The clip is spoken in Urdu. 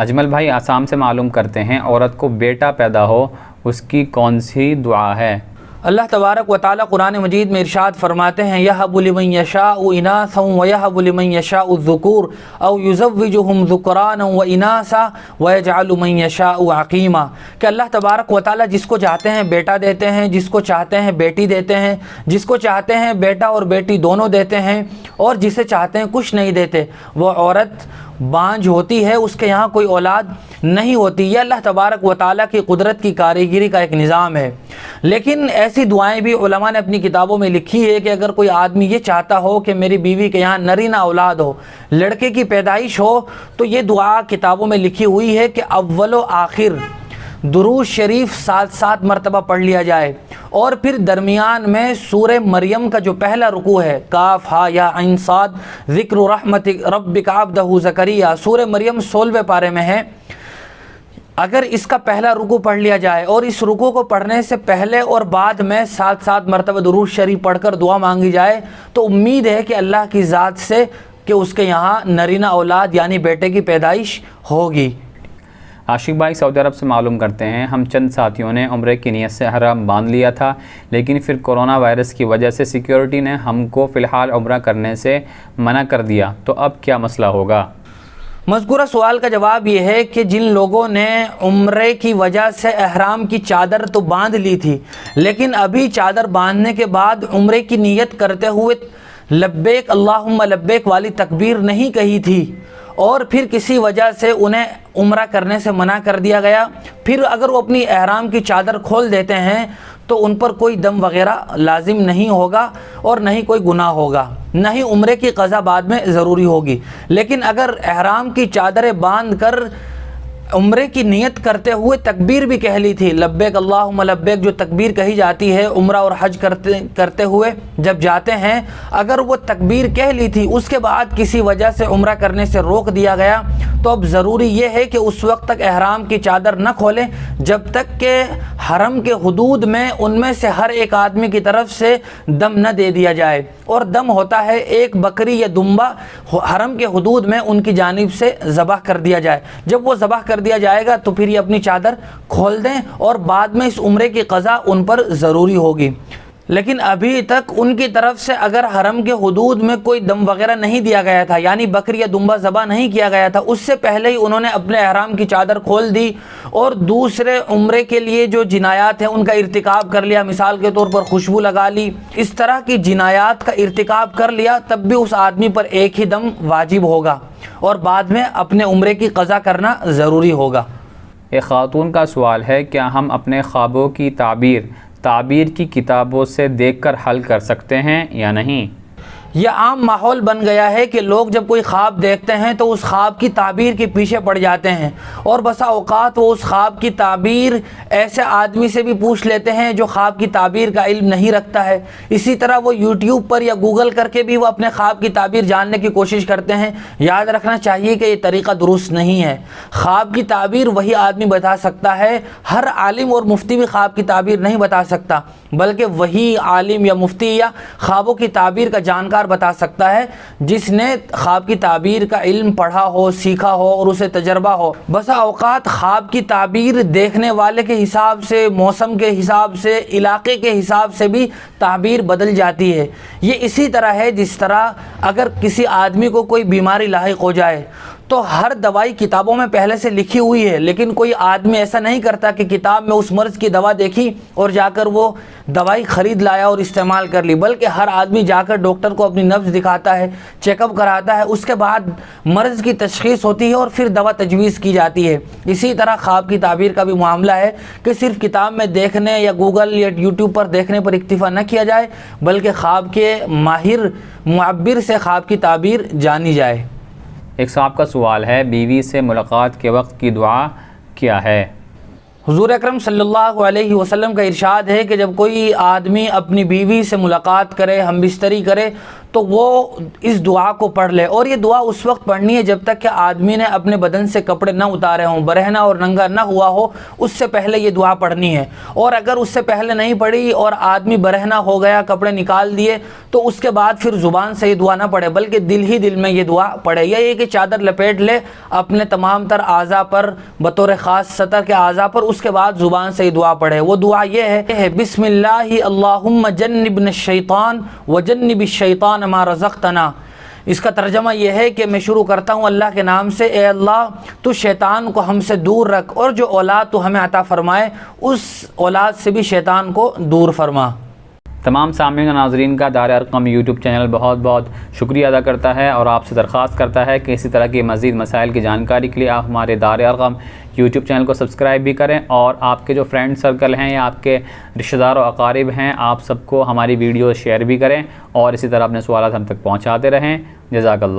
اجمل بھائی آسام سے معلوم کرتے ہیں عورت کو بیٹا پیدا ہو اس کی کون سی دعا ہے؟ اللہ تبارک و تعالیٰ قرآن مجید میں ارشاد فرماتے ہیں یَهَبُ لِمَن يَشَاءُ إِنَاثًا وَيَهَبُ لِمَن يَشَاءُ الذُّكُورَ أَوْ يُزَوِّجُهُمْ ذُكْرَانًا وَإِنَاثًا وَيَجْعَلُ مَن يَشَاءُ عَقِيمًا کہ اللہ تبارک و تعالیٰ جس کو چاہتے ہیں بیٹا دیتے ہیں، جس کو چاہتے ہیں بیٹی دیتے ہیں، جس کو چاہتے ہیں بیٹا اور بیٹی دونوں دیتے ہیں، اور جسے چاہتے ہیں کچھ نہیں دیتے۔ وہ عورت بانجھ ہوتی ہے، اس کے یہاں کوئی اولاد نہیں ہوتی۔ یہ اللہ تبارک و تعالیٰ کی قدرت کی کاریگری کا ایک نظام ہے۔ لیکن ایسی دعائیں بھی علماء نے اپنی کتابوں میں لکھی ہے کہ اگر کوئی آدمی یہ چاہتا ہو کہ میری بیوی کے یہاں نرینہ اولاد ہو، لڑکے کی پیدائش ہو، تو یہ دعا کتابوں میں لکھی ہوئی ہے کہ اول و آخر درود شریف 7 مرتبہ پڑھ لیا جائے، اور پھر درمیان میں سورہ مریم کا جو پہلا رکوع ہے کاف ہا یا عین صاد ذکر رحمت ربک عبدہ زکریا، سورہ مریم 16ویں پارے میں ہے، اگر اس کا پہلا رکوع پڑھ لیا جائے اور اس رکوع کو پڑھنے سے پہلے اور بعد میں 7 مرتبہ درود شریف پڑھ کر دعا مانگی جائے تو امید ہے کہ اللہ کی ذات سے کہ اس کے یہاں نرینہ اولاد یعنی بیٹے کی پیدائش ہوگی۔ عاشق بھائی سعودی عرب سے معلوم کرتے ہیں ہم چند ساتھیوں نے عمرے کی نیت سے احرام باندھ لیا تھا، لیکن پھر کورونا وائرس کی وجہ سے سیکیورٹی نے ہم کو فی الحال عمرہ کرنے سے منع کر دیا، تو اب کیا مسئلہ ہوگا؟ مذکورہ سوال کا جواب یہ ہے کہ جن لوگوں نے عمرے کی وجہ سے احرام کی چادر تو باندھ لی تھی، لیکن ابھی چادر باندھنے کے بعد عمرے کی نیت کرتے ہوئے لبیک اللہم لبیک والی تکبیر نہیں کہی تھی، اور پھر کسی وجہ سے انہیں عمرہ کرنے سے منع کر دیا گیا، پھر اگر وہ اپنی احرام کی چادر کھول دیتے ہیں تو ان پر کوئی دم وغیرہ لازم نہیں ہوگا اور نہ ہی کوئی گناہ ہوگا، نہ ہی عمرے کی قضا بعد میں ضروری ہوگی۔ لیکن اگر احرام کی چادریں باندھ کر عمرے کی نیت کرتے ہوئے تکبیر بھی کہہ لی تھی، لبیک اللہم لبیک جو تکبیر کہی جاتی ہے عمرہ اور حج کرتے ہوئے جب جاتے ہیں، اگر وہ تکبیر کہہ لی تھی اس کے بعد کسی وجہ سے عمرہ کرنے سے روک دیا گیا، تو اب ضروری یہ ہے کہ اس وقت تک احرام کی چادر نہ کھولیں جب تک کہ حرم کے حدود میں ان میں سے ہر ایک آدمی کی طرف سے دم نہ دے دیا جائے، اور دم ہوتا ہے ایک بکری یا دمبا حرم کے حدود میں ان کی جانب سے ذبح کر دیا جائے۔ جب وہ ذبح کر دیا جائے گا تو پھر یہ اپنی چادر کھول دیں، اور بعد میں اس عمرے کی قضا ان پر ضروری ہوگی۔ لیکن ابھی تک ان کی طرف سے اگر حرم کے حدود میں کوئی دم وغیرہ نہیں دیا گیا تھا، یعنی بکری یا دمبا ذبح نہیں کیا گیا تھا، اس سے پہلے ہی انہوں نے اپنے احرام کی چادر کھول دی اور دوسرے عمرے کے لیے جو جنایات ہیں ان کا ارتکاب کر لیا، مثال کے طور پر خوشبو لگا لی، اس طرح کی جنایات کا ارتکاب کر لیا، تب بھی اس آدمی پر ایک ہی دم واجب ہوگا اور بعد میں اپنے عمرے کی قضا کرنا ضروری ہوگا۔ ایک خاتون کا سوال ہے، کیا ہم اپنے خوابوں کی تعبیر کی کتابوں سے دیکھ کر حل کر سکتے ہیں یا نہیں؟ یہ عام ماحول بن گیا ہے کہ لوگ جب کوئی خواب دیکھتے ہیں تو اس خواب کی تعبیر کے پیچھے پڑ جاتے ہیں، اور بسا اوقات وہ اس خواب کی تعبیر ایسے آدمی سے بھی پوچھ لیتے ہیں جو خواب کی تعبیر کا علم نہیں رکھتا ہے۔ اسی طرح وہ یوٹیوب پر یا گوگل کر کے بھی وہ اپنے خواب کی تعبیر جاننے کی کوشش کرتے ہیں۔ یاد رکھنا چاہیے کہ یہ طریقہ درست نہیں ہے۔ خواب کی تعبیر وہی آدمی بتا سکتا ہے، ہر عالم اور مفتی بھی خواب کی تعبیر نہیں بتا سکتا، بلکہ وہی عالم یا مفتی یا خوابوں کی تعبیر کا جانکار بتا سکتا ہے جس نے خواب کی تعبیر کا علم پڑھا ہو، سیکھا ہو اور اسے تجربہ ہو۔ بسا اوقات خواب کی تعبیر دیکھنے والے کے حساب سے، موسم کے حساب سے، علاقے کے حساب سے بھی تعبیر بدل جاتی ہے۔ یہ اسی طرح ہے جس طرح اگر کسی آدمی کو کوئی بیماری لاحق ہو جائے تو ہر دوائی کتابوں میں پہلے سے لکھی ہوئی ہے، لیکن کوئی آدمی ایسا نہیں کرتا کہ کتاب میں اس مرض کی دوا دیکھی اور جا کر وہ دوائی خرید لایا اور استعمال کر لی، بلکہ ہر آدمی جا کر ڈاکٹر کو اپنی نبض دکھاتا ہے، چیک اپ کراتا ہے، اس کے بعد مرض کی تشخیص ہوتی ہے اور پھر دوا تجویز کی جاتی ہے۔ اسی طرح خواب کی تعبیر کا بھی معاملہ ہے کہ صرف کتاب میں دیکھنے یا گوگل یا یوٹیوب پر دیکھنے پر اکتفا نہ کیا جائے، بلکہ خواب کے ماہر معبر سے خواب کی تعبیر جانی جائے۔ ایک صاحب کا سوال ہے، بیوی سے ملاقات کے وقت کی دعا کیا ہے؟ حضور اکرم صلی اللہ علیہ وسلم کا ارشاد ہے کہ جب کوئی آدمی اپنی بیوی سے ملاقات کرے، ہم بستری کرے، تو وہ اس دعا کو پڑھ لے، اور یہ دعا اس وقت پڑھنی ہے جب تک کہ آدمی نے اپنے بدن سے کپڑے نہ اتارے ہوں، برہنہ اور ننگا نہ ہوا ہو، اس سے پہلے یہ دعا پڑھنی ہے۔ اور اگر اس سے پہلے نہیں پڑھی اور آدمی برہنہ ہو گیا، کپڑے نکال دیے، تو اس کے بعد پھر زبان سے یہ دعا نہ پڑھے بلکہ دل ہی دل میں یہ دعا پڑھے۔ یہ کہ چادر لپیٹ لے اپنے تمام تر اعضاء پر، بطور خاص سطر کے اعضاء پر، اس کے بعد زبان سے یہ دعا پڑھے۔ وہ دعا یہ ہے بسم اللہ اللہم جنبنا الشیطان وجنب الشیطان ما رزقتنا۔ اس کا ترجمہ یہ ہے کہ میں شروع کرتا ہوں اللہ کے نام سے، اے اللہ تو شیطان کو ہم سے دور رکھ، اور جو اولاد تو ہمیں عطا فرمائے اس اولاد سے بھی شیطان کو دور فرما۔ تمام سامعین و ناظرین کا دار ارقم یوٹیوب چینل بہت بہت شکریہ ادا کرتا ہے اور آپ سے درخواست کرتا ہے کہ اسی طرح کی مزید مسائل کی جانکاری کے لیے آپ ہمارے دار ارقم یوٹیوب چینل کو سبسکرائب بھی کریں، اور آپ کے جو فرینڈ سرکل ہیں یا آپ کے رشتہ دار و اقارب ہیں، آپ سب کو ہماری ویڈیو شیئر بھی کریں، اور اسی طرح اپنے سوالات ہم تک پہنچاتے رہیں۔ جزاک اللہ۔